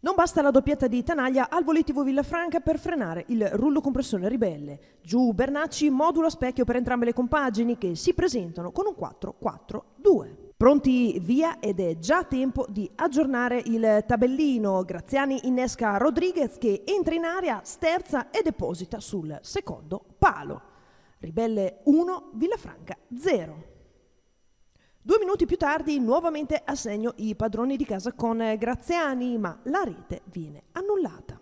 Non basta la doppietta di Tanaglia al volitivo Villafranca per frenare il rullo compressore ribelle. Giù Bernacci, modulo a specchio per entrambe le compagini che si presentano con un 4-4-2. Pronti via ed è già tempo di aggiornare il tabellino. Graziani innesca Rodriguez che entra in area, sterza e deposita sul secondo palo. Ribelle 1, Villafranca 0. 2 minuti più tardi nuovamente a segno i padroni di casa con Graziani, ma la rete viene annullata.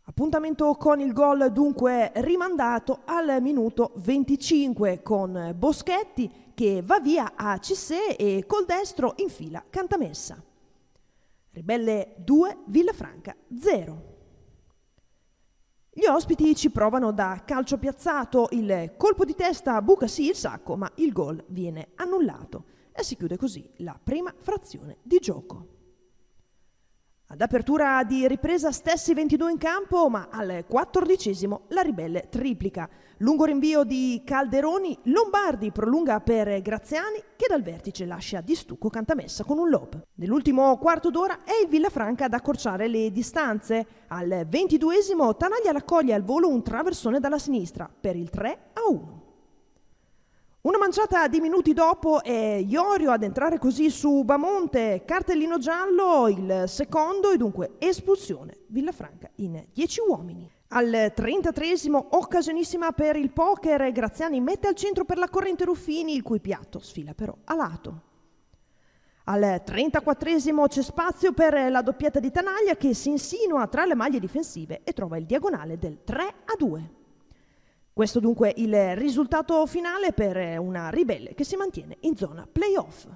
Appuntamento con il gol dunque rimandato al minuto 25 con Boschetti che va via a Cissé e col destro infila Cantamessa. Ribelle 2, Villafranca 0. Gli ospiti ci provano da calcio piazzato, il colpo di testa buca sì il sacco, ma il gol viene annullato e si chiude così la prima frazione di gioco. Ad apertura di ripresa stessi 22 in campo, ma al 14° la ribelle triplica. Lungo rinvio di Calderoni, Lombardi prolunga per Graziani che dal vertice lascia di stucco Cantamessa con un lob. Nell'ultimo quarto d'ora è il Villafranca ad accorciare le distanze. Al 22° Tanaglia raccoglie al volo un traversone dalla sinistra per il 3-1. Una manciata di minuti dopo è Iorio ad entrare così su Bamonte, cartellino giallo, il secondo e dunque espulsione. Villafranca in 10 uomini. Al 33° occasionissima per il poker, Graziani mette al centro per la corrente Ruffini, il cui piatto sfila però a lato. Al 34° c'è spazio per la doppietta di Tanaglia che si insinua tra le maglie difensive e trova il diagonale del 3-2. Questo dunque il risultato finale per una ribelle che si mantiene in zona playoff.